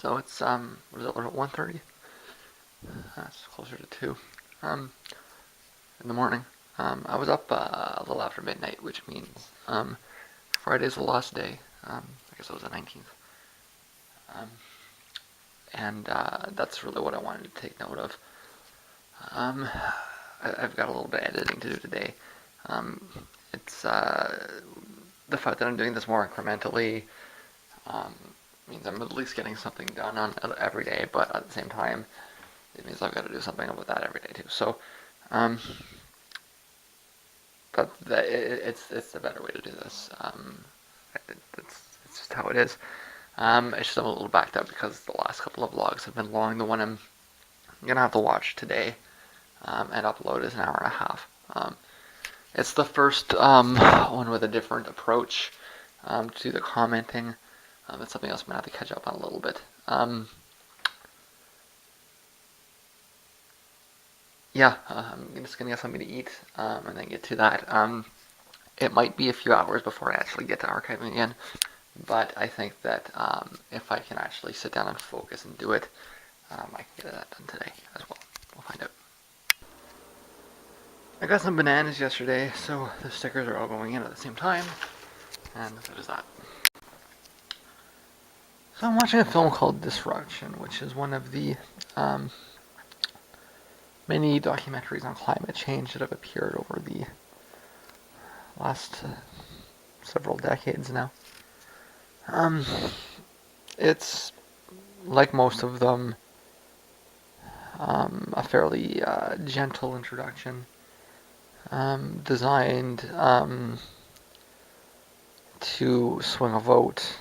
So it's what is it? 1:30? That's closer to 2. In the morning. I was up a little after midnight, which means Friday's the last day. I guess it was the 19th. Um, and that's really what I wanted to take note of. Um, I've got a little bit of editing to do today. Um, it's the fact that I'm doing this more incrementally um, means I'm at least getting something done on every day, but at the same time, it means I've got to do something about that every day too. So, um, but it's a better way to do this. It's just how it is. It's just I'm a little backed up because the last couple of vlogs have been long. The one I'm gonna have to watch today and upload is an hour and a half. It's the first one with a different approach to the commenting. It's something else I'm gonna have to catch up on a little bit. Yeah, I'm just gonna get something to eat and then get to that. It might be a few hours before I actually get to archiving again, but I think that if I can actually sit down and focus and do it, I can get that done today as well. We'll find out. I got some bananas yesterday, so the stickers are all going in at the same time, and so does that. So I'm watching a film called Disruption, which is one of the many documentaries on climate change that have appeared over the last several decades now. It's, like most of them, a fairly gentle introduction, designed to swing a vote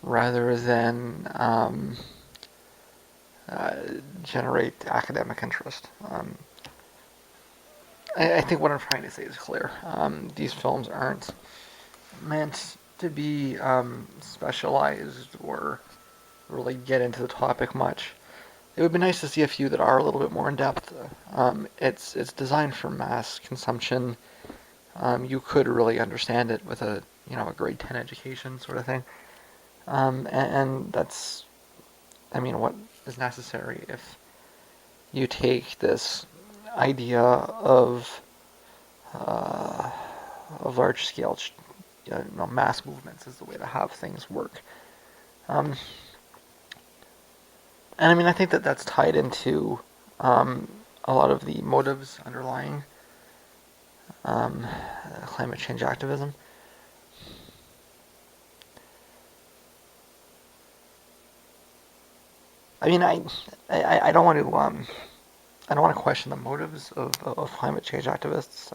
rather than generate academic interest. I think what I'm trying to say is clear. These films aren't meant to be specialized or really get into the topic much. It would be nice to see a few that are a little bit more in depth. It's designed for mass consumption. You could really understand it with a a grade 10 education sort of thing. And that's, I mean, what is necessary if you take this idea of large scale mass movements as the way to have things work. And I mean, I think that that's tied into a lot of the motives underlying climate change activism. I mean, I don't want to I don't want to question the motives of climate change activists.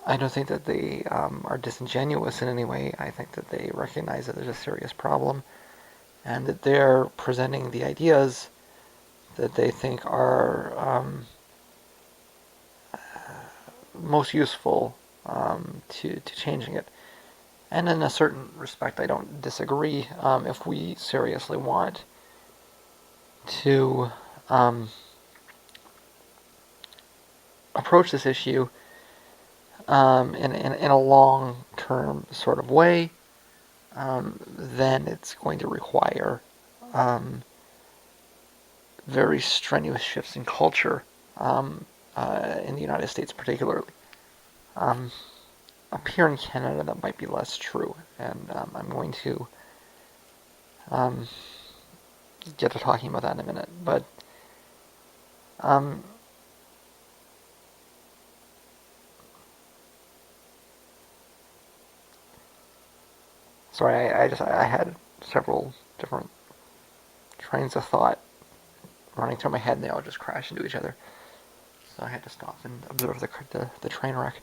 I don't think that they are disingenuous in any way. I think that they recognize that there's a serious problem, and that they're presenting the ideas that they think are most useful to changing it. And in a certain respect, I don't disagree. If we seriously want to approach this issue in a long-term sort of way, then it's going to require very strenuous shifts in culture in the United States particularly. Up here in Canada, that might be less true, and I'm going to get to talking about that in a minute. But sorry, I had several different trains of thought running through my head, and they all just crashed into each other. So I had to stop and observe the train wreck.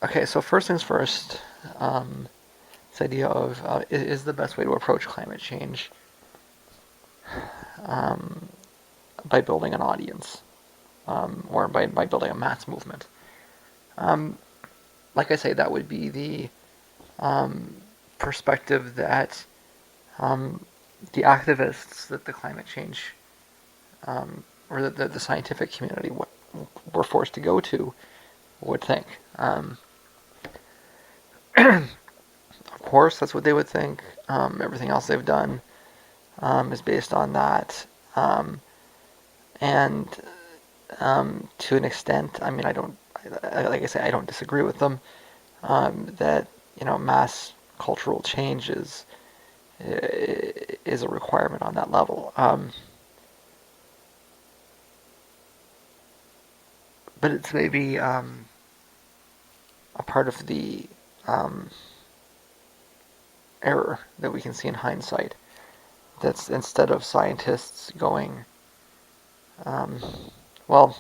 Okay, so first things first, this idea of is the best way to approach climate change by building an audience or by building a mass movement. Like I say, that would be the perspective that the activists that the climate change or the scientific community were forced to go to would think. Of course, that's what they would think. Everything else they've done is based on that. And to an extent, I mean, like I say, I don't disagree with them. That mass cultural change is a requirement on that level. But it's maybe a part of the error that we can see in hindsight. That's instead of scientists going, um, well,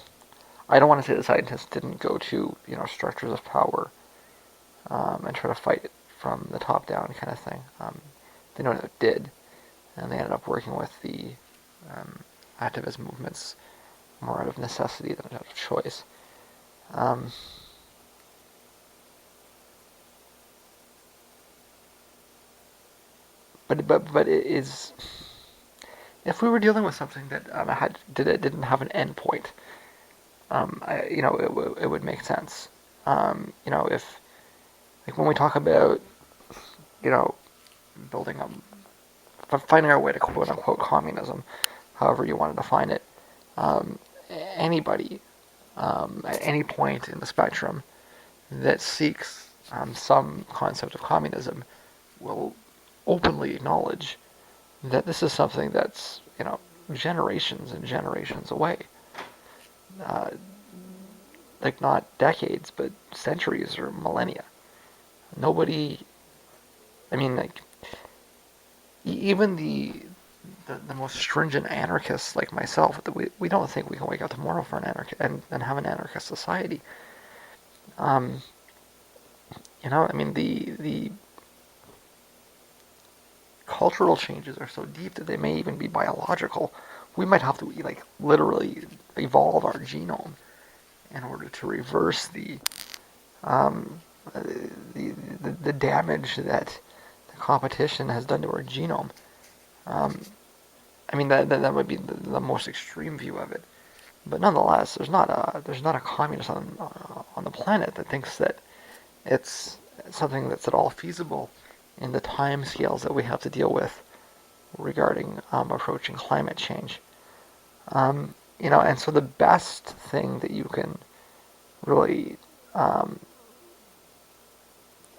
I don't want to say that scientists didn't go to structures of power and try to fight it from the top down kind of thing. They know it did, and they ended up working with the activist movements more out of necessity than out of choice. But it is, if we were dealing with something that didn't have an end point, it would make sense. If like when we talk about you know building finding our way to quote unquote communism, however you want to define it, um, anybody at any point in the spectrum that seeks some concept of communism will openly acknowledge that this is something that's generations and generations away, uh, like not decades but centuries or millennia. Nobody, I mean, like even the most stringent anarchists like myself, we don't think we can wake up tomorrow for an and have an anarchist society. Um, I mean the cultural changes are so deep that they may even be biological. We might have to like literally evolve our genome in order to reverse um, the damage that the competition has done to our genome. Um, I mean that would be the most extreme view of it, but nonetheless, there's not a communist on the planet that thinks that it's something that's at all feasible in the time scales that we have to deal with regarding approaching climate change. And so the best thing that you can really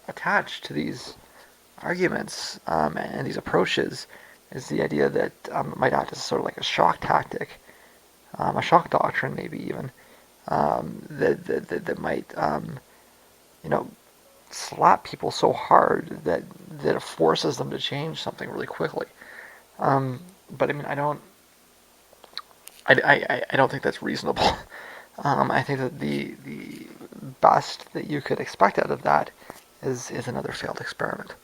attach to these arguments and these approaches is the idea that it might act as sort of like a shock tactic, a shock doctrine, maybe even that might you know slap people so hard that it forces them to change something really quickly. But I mean, I don't think that's reasonable. I think that the best that you could expect out of that is another failed experiment,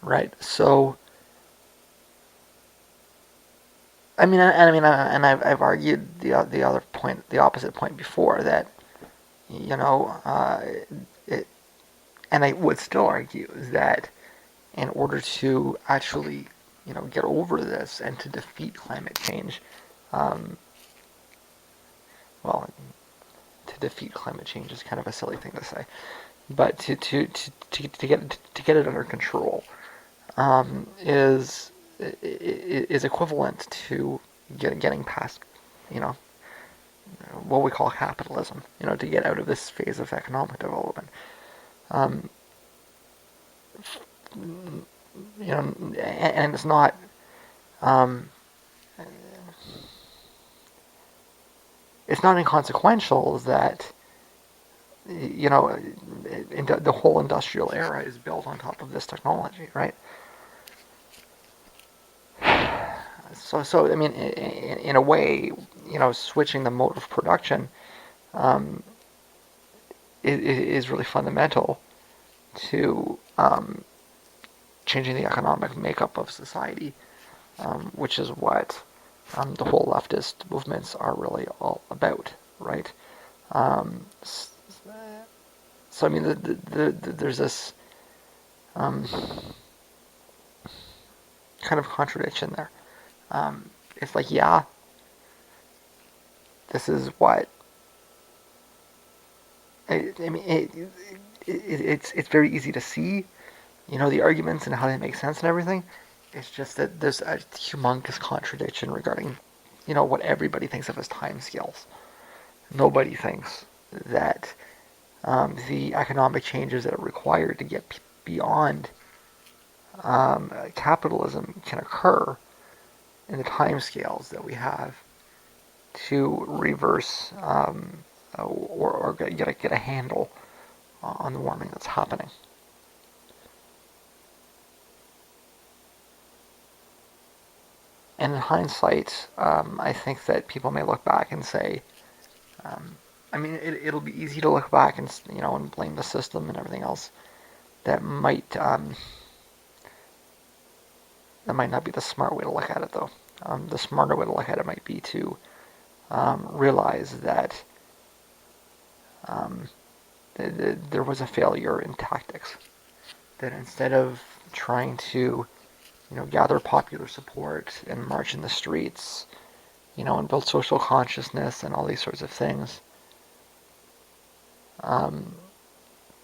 right? So I've argued the other point, the opposite point before that, you know, it, and I would still argue that in order to actually, get over this and to defeat climate change, um, well, to defeat climate change is kind of a silly thing to say, but to get it under control is equivalent to getting past, you know, what we call capitalism. To get out of this phase of economic development. Um, and it's not. Um, it's not inconsequential that the whole industrial era is built on top of this technology, right? So I mean, in a way, switching the mode of production um, is really fundamental to changing the economic makeup of society, which is what the whole leftist movements are really all about, right? Um, so I mean, there's this um, kind of contradiction there. It's like, yeah, this is what I mean. It's very easy to see. the arguments and how they make sense and everything. It's just that there's a humongous contradiction regarding, what everybody thinks of as time scales. Nobody thinks that the economic changes that are required to get beyond capitalism can occur in the time scales that we have to reverse or get a handle on the warming that's happening. And in hindsight, I think that people may look back and say, um, it'll be easy to look back and blame the system and everything else. That might not be the smart way to look at it, though. The smarter way to look at it might be to realize that there was a failure in tactics. That instead of trying to, gather popular support and march in the streets, and build social consciousness and all these sorts of things,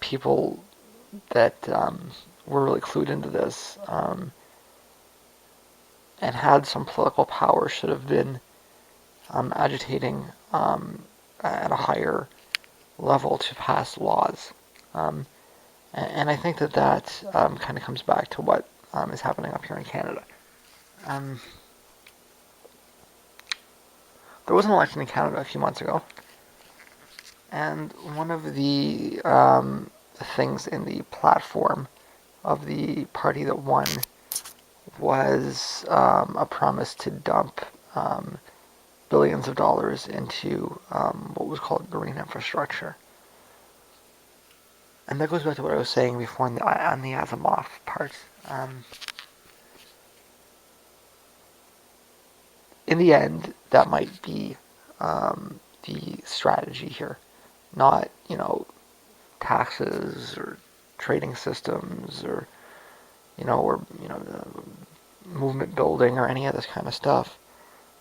people that were really clued into this and had some political power should have been agitating at a higher level to pass laws. And I think that kind of comes back to what is happening up here in Canada. There was an election in Canada a few months ago, and one of the things in the platform of the party that won was a promise to dump billions of dollars into what was called green infrastructure. And that goes back to what I was saying before on the Asimov part. In the end, that might be the strategy here, not taxes or trading systems or the movement building or any of this kind of stuff,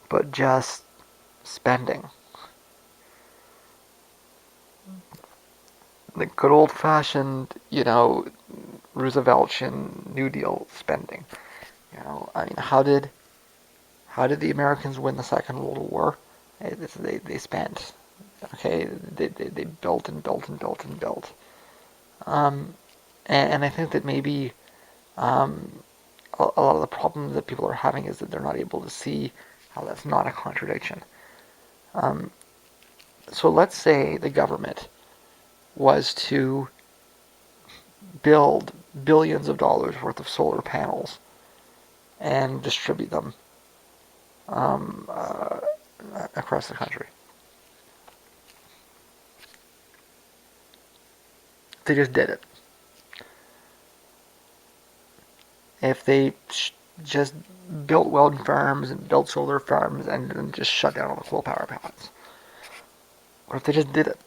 but just spending. The good old-fashioned, Rooseveltian New Deal spending. How did the Americans win the Second World War? They spent. Okay, they built and built and built and built. And I think that maybe a lot of the problems that people are having is that they're not able to see how that's not a contradiction. So let's say the government was to build billions of dollars worth of solar panels and distribute them across the country. They just did it. If they just built wind farms and built solar farms and then just shut down all the coal power plants. What if they just did it?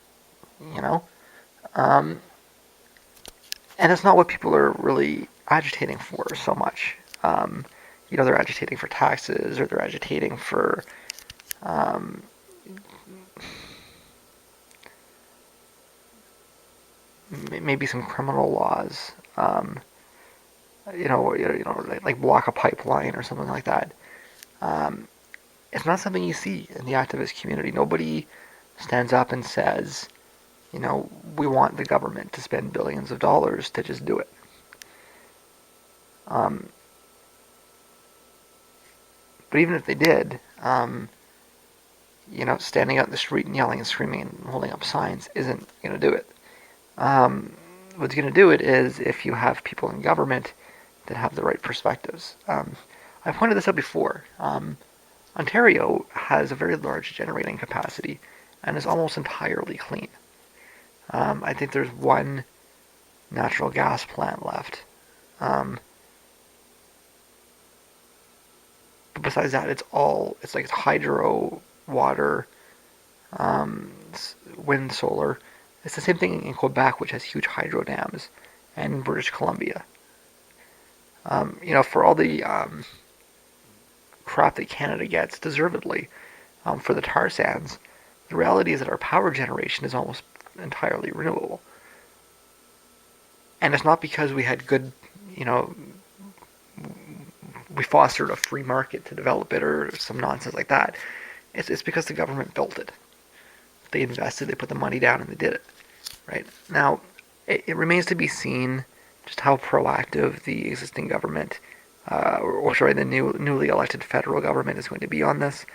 And it's not what people are really agitating for so much. They're agitating for taxes or they're agitating for maybe some criminal laws. Like block a pipeline or something like that. It's not something you see in the activist community. Nobody stands up and says, we want the government to spend billions of dollars to just do it. But even if they did, standing out in the street and yelling and screaming and holding up signs isn't going to do it. What's going to do it is if you have people in government that have the right perspectives. I pointed this out before. Ontario has a very large generating capacity and is almost entirely clean. I think there's one natural gas plant left. But besides that, it's hydro, water, wind, solar. It's the same thing in Quebec, which has huge hydro dams, and in British Columbia. For all the crap that Canada gets, deservedly, for the tar sands, the reality is that our power generation is almost entirely renewable. And it's not because we had good, we fostered a free market to develop it or some nonsense like that. It's because the government built it. They invested, they put the money down, and they did it. Right now, it remains to be seen just how proactive the existing government, the newly elected federal government is going to be on this.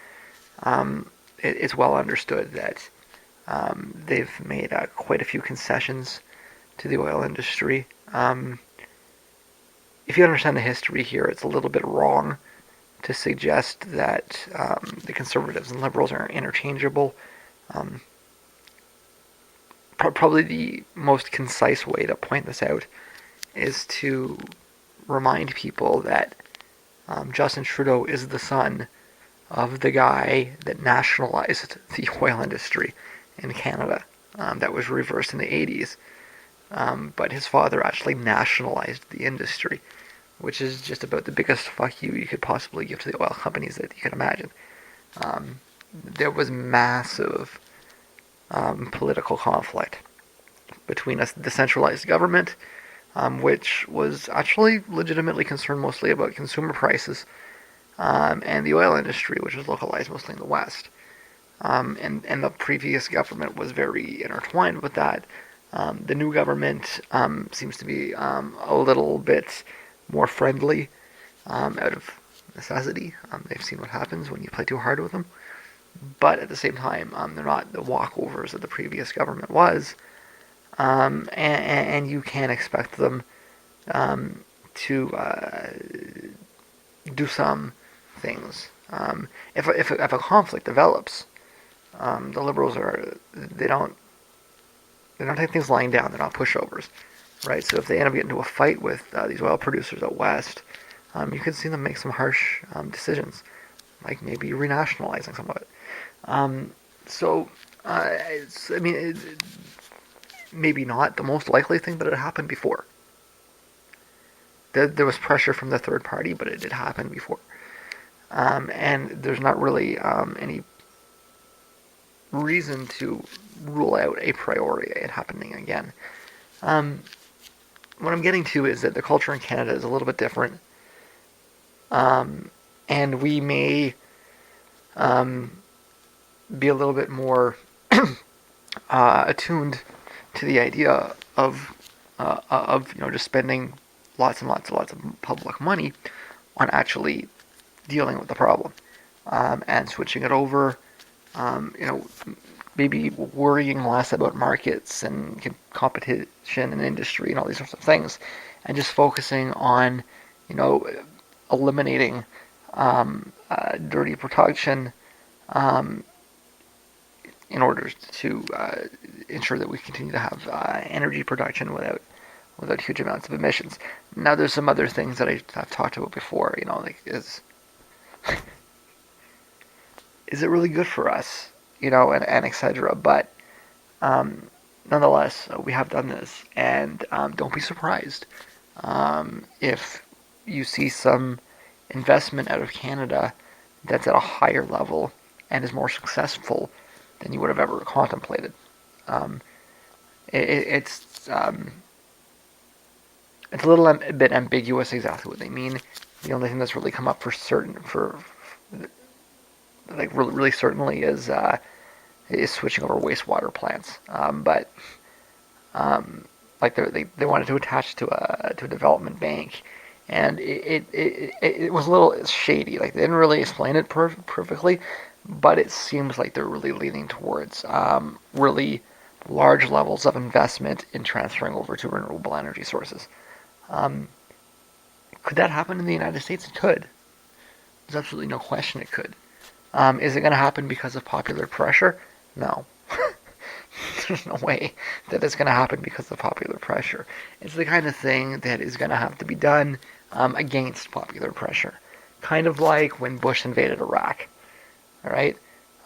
It's well understood that they've made quite a few concessions to the oil industry. If you understand the history here, it's a little bit wrong to suggest that the conservatives and liberals are interchangeable. Um, Probably the most concise way to point this out is to remind people that Justin Trudeau is the son of the guy that nationalized the oil industry in Canada. That was reversed in the 80s. But his father actually nationalized the industry, which is just about the biggest fuck you could possibly give to the oil companies that you can imagine. There was massive political conflict between a decentralized government, which was actually legitimately concerned mostly about consumer prices, and the oil industry, which was localized mostly in the West. And the previous government was very intertwined with that. The new government seems to be a little bit more friendly out of necessity. They've seen what happens when you play too hard with them. But at the same time, they're not the walkovers that the previous government was. And you can expect them to do some things. If a conflict develops, the liberals they don't take things lying down. They're not pushovers, right? So if they end up getting into a fight with these oil producers out west, you could see them make some harsh decisions, like maybe renationalizing some of it. Maybe not the most likely thing, but it happened before. There was pressure from the third party, but it did happen before. And there's not really any reason to rule out a priori it happening again. What I'm getting to is that the culture in Canada is a little bit different. And we may be a little bit more attuned to the idea of just spending lots and lots and lots of public money on actually dealing with the problem, and switching it over. Maybe worrying less about markets and competition and industry and all these sorts of things, and just focusing on eliminating dirty production, in order to ensure that we continue to have energy production without huge amounts of emissions. Now, there's some other things that I've talked about before. Like is it really good for us? And etc. But nonetheless, we have done this, and don't be surprised if you see some investment out of Canada that's at a higher level and is more successful than you would have ever contemplated. It's a little bit ambiguous exactly what they mean. The only thing that's really come up for certain, really certainly, is switching over wastewater plants. But they wanted to attach to a development bank, and it was a little shady. Like, they didn't really explain it perfectly, but it seems like they're really leaning towards really large levels of investment in transferring over to renewable energy sources. Could that happen in the United States? It could. There's absolutely no question it could. Is it going to happen because of popular pressure? No. There's no way that it's going to happen because of popular pressure. It's the kind of thing that is going to have to be done against popular pressure. Kind of like when Bush invaded Iraq. All right?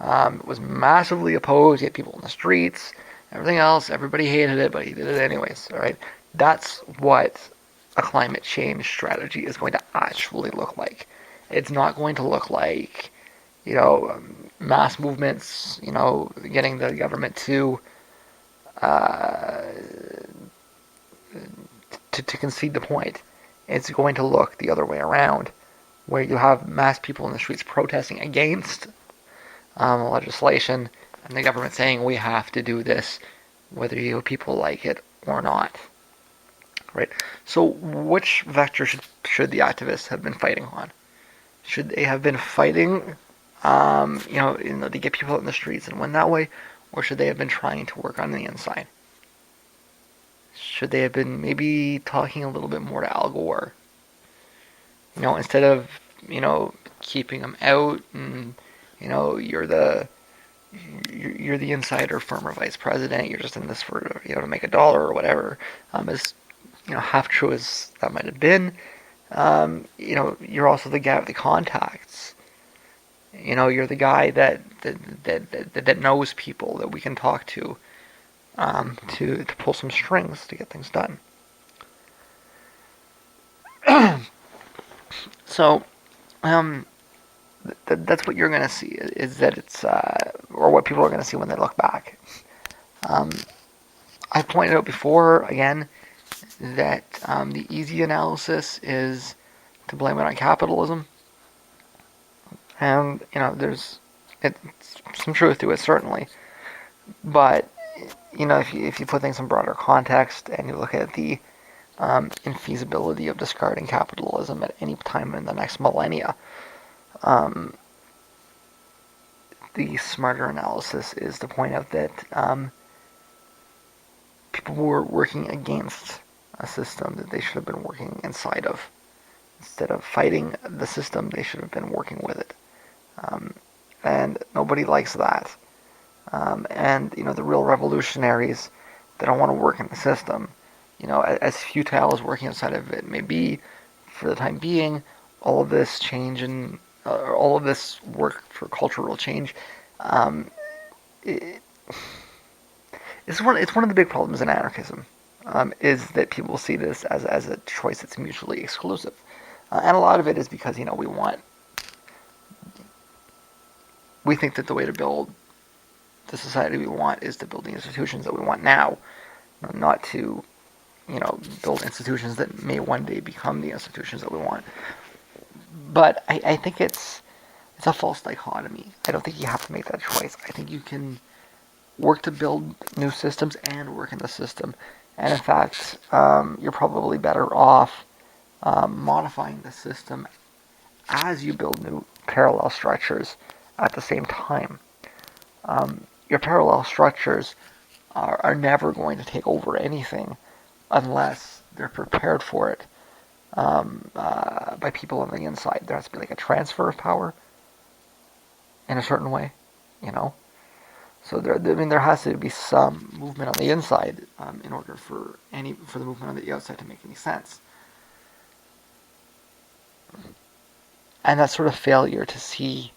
It was massively opposed. He had people in the streets. Everything else, everybody hated it, but he did it anyways. All right? That's what a climate change strategy is going to actually look like. It's not going to look like, mass movements, getting the government to concede the point. it's going to look the other way around, where you have mass people in the streets protesting against legislation, and the government saying we have to do this, whether you people like it or not. Right. So, which vector should the activists have been fighting on? Should they have been fighting, to get people out in the streets and win that way, or should they have been trying to work on the inside? Should they have been maybe talking a little bit more to Al Gore? Instead of keeping him out and you're the insider former vice president. You're just in this for to make $1 or whatever. As half true as that might have been, you're also the guy with the contacts. You're the guy that knows people that we can talk to pull some strings to get things done. So, that's what you're going to see, is that it's, or what people are going to see when they look back. I pointed out before, again, that the easy analysis is to blame it on capitalism. And, there's some truth to it, certainly. But, if you put things in broader context and you look at the infeasibility of discarding capitalism at any time in the next millennia, the smarter analysis is to point out that people were working against a system that they should have been working inside of. Instead of fighting the system, they should have been working with it. And nobody likes that. And the real revolutionaries, they don't want to work in the system. As futile as working inside of it may be, for the time being, all of this change and all of this work for cultural change, it's one of the big problems in anarchism, is that people see this as a choice that's mutually exclusive, and a lot of it is because we think that the way to build the society we want is to build the institutions that we want now, not to build institutions that may one day become the institutions that we want. But I think it's a false dichotomy. I don't think you have to make that choice. I think you can work to build new systems and work in the system. And in fact, you're probably better off modifying the system as you build new parallel structures at the same time. Your parallel structures are never going to take over anything unless they're prepared for it by people on the inside. There has to be like a transfer of power in a certain way, So there has to be some movement on the inside in order for the movement on the outside to make any sense. And that sort of failure to see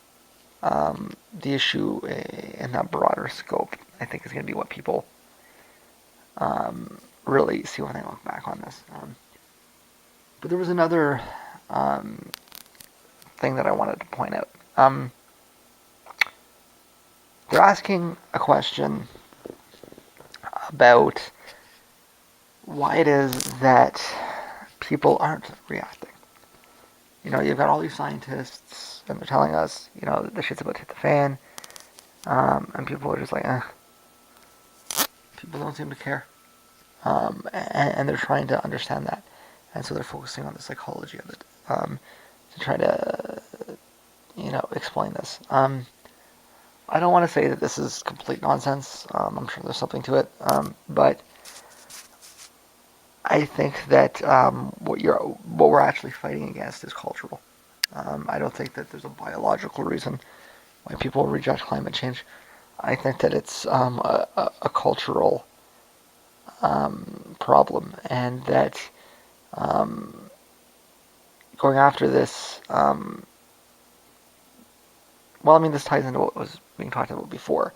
the issue in that broader scope, I think, is going to be what people really see when they look back on this. But there was another thing that I wanted to point out. They're asking a question about why it is that people aren't reacting. You've got all these scientists, and they're telling us, the shit's about to hit the fan, and people are just like, People don't seem to care. And they're trying to understand that. And so they're focusing on the psychology of it to try to, explain this. I don't want to say that this is complete nonsense. I'm sure there's something to it. But I think that what we're actually fighting against is cultural. I don't think that there's a biological reason why people reject climate change. I think that it's a cultural problem, and that going after this, this ties into what was being talked about before,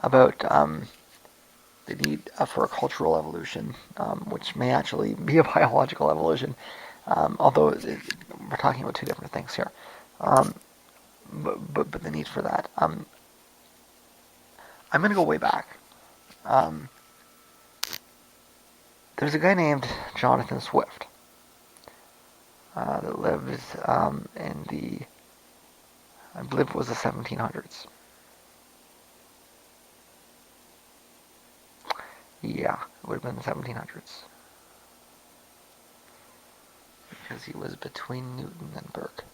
about the need for a cultural evolution, which may actually be a biological evolution, although we're talking about two different things here. But the need for that. I'm going to go way back. There's a guy named Jonathan Swift. that lived in the, I believe it was the 1700s. Yeah, it would have been the 1700s. Because he was between Newton and Burke.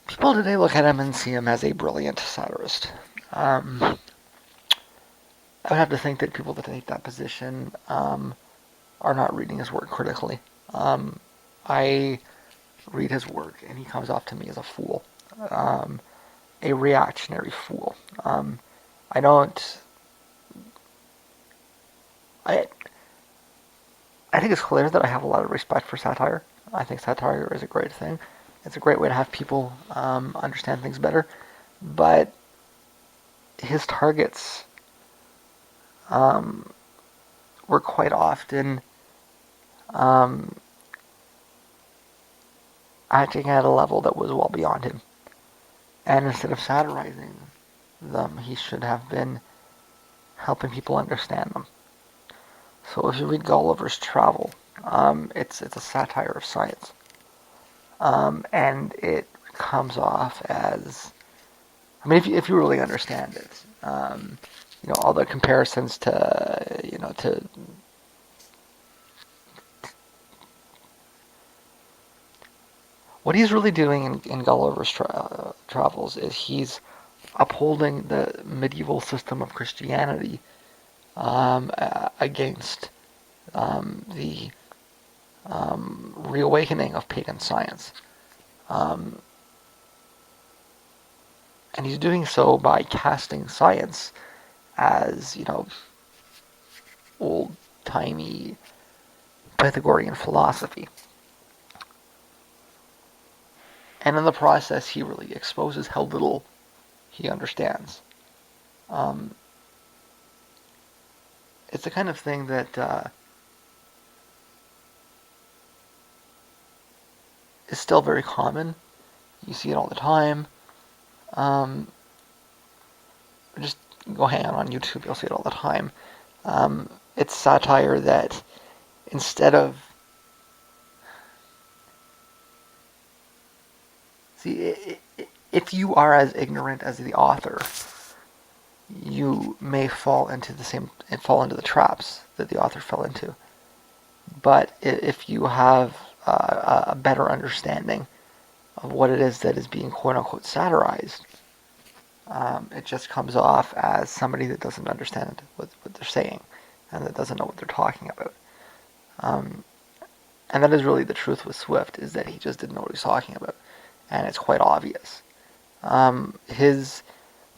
People today look at him and see him as a brilliant satirist. I would have to think that people that take that position are not reading his work critically. I read his work, and he comes off to me as a fool, a reactionary fool. I don't. I I think it's clear that I have a lot of respect for satire. I think satire is a great thing. It's a great way to have people understand things better. But his targets um, were quite often um, acting at a level that was well beyond him. And instead of satirizing them, he should have been helping people understand them. So if you read Gulliver's Travel, it's a satire of science, and it comes off as, I mean, if you really understand it, all the comparisons to, to what he's really doing in Gulliver's Travels is he's upholding the medieval system of Christianity against the reawakening of pagan science. Um, and he's doing so by casting science as, old-timey Pythagorean philosophy. And in the process, he really exposes how little he understands. Um, it's the kind of thing that is still very common. You see it all the time. Um, just go hang out on YouTube, you'll see it all the time. It's satire that instead of... See, if you are as ignorant as the author, you may fall into the traps that the author fell into. But if you have a better understanding of what it is that is being quote unquote satirized, it just comes off as somebody that doesn't understand what they're saying and that doesn't know what they're talking about. And that is really the truth with Swift, is that he just didn't know what he was talking about. And it's quite obvious. His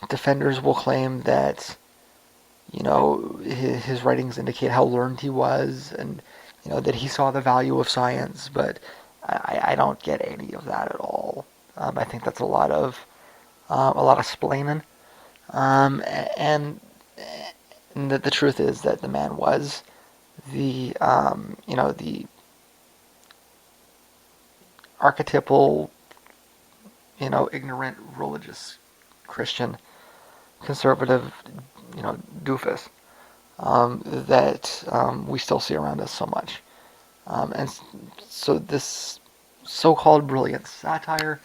defenders will claim that, his writings indicate how learned he was, and that he saw the value of science. But I don't get any of that at all. I think that's a lot of splaining. And the truth is that the man was the the archetypal, ignorant religious Christian conservative, doofus that we still see around us so much. And so this so-called brilliant satire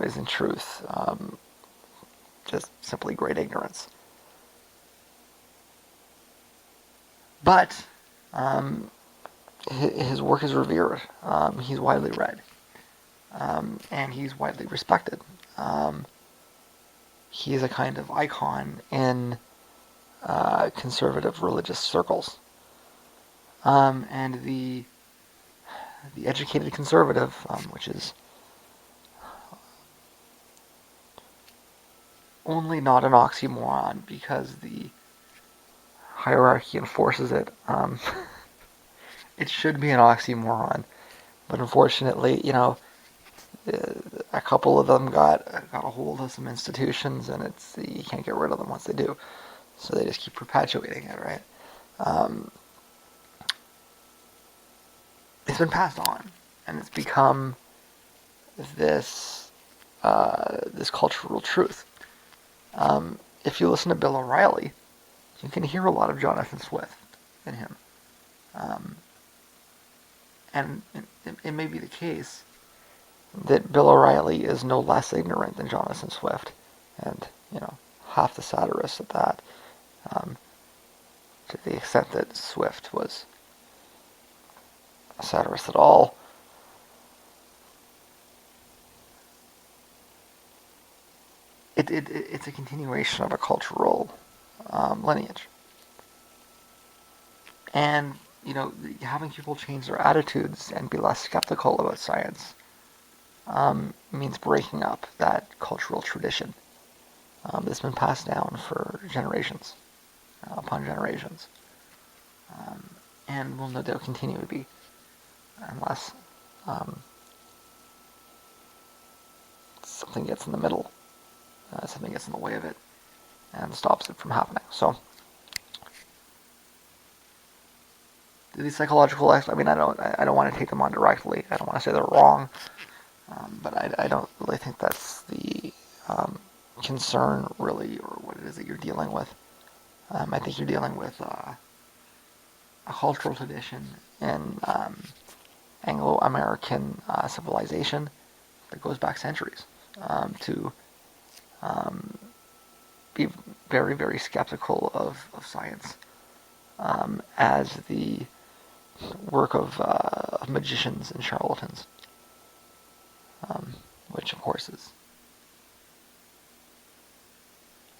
is in truth just simply great ignorance. But his work is revered. He's widely read. And he's widely respected. He is a kind of icon in conservative religious circles. And the educated conservative, which is only not an oxymoron because the hierarchy enforces it. It should be an oxymoron, but unfortunately, a couple of them got a hold of some institutions, and you can't get rid of them once they do. So they just keep perpetuating it, right? It's been passed on, and it's become this cultural truth. If you listen to Bill O'Reilly, you can hear a lot of Jonathan Swift. in him. And it may be the case that Bill O'Reilly is no less ignorant than Jonathan Swift, and half the satirist at that. To the extent that Swift was a satirist at all. It's a continuation of a cultural lineage. And, having people change their attitudes and be less skeptical about science means breaking up that cultural tradition that's been passed down for generations upon generations. And will no doubt continue to be, unless something gets in the middle, something gets in the way of it, and stops it from happening. So, these psychological I don't want to take them on directly. I don't want to say they're wrong, but I don't really think that's the concern, really, or what it is that you're dealing with. I think you're dealing with a cultural tradition in Anglo-American civilization that goes back centuries to be very, very skeptical of science as the work of magicians and charlatans, which of course is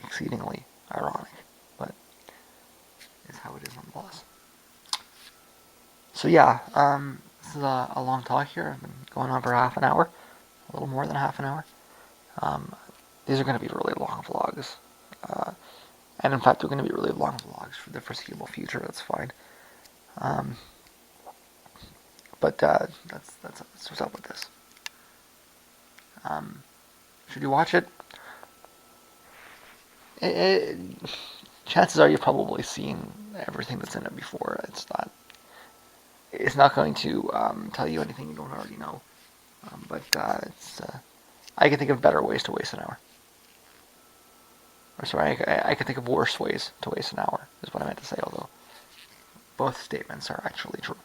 exceedingly ironic, but is how it is nonetheless. So yeah, this is a long talk here. I've been going on for half an hour, a little more than half an hour. These are going to be really long vlogs, and in fact, they're going to be really long vlogs for the foreseeable future. That's fine. But that's what's up with this. Should you watch it? Chances are you've probably seen everything that's in it before. It's not going to tell you anything you don't already know. But I can think of better ways to waste an hour. Or sorry, I can think of worse ways to waste an hour, is what I meant to say, although both statements are actually true.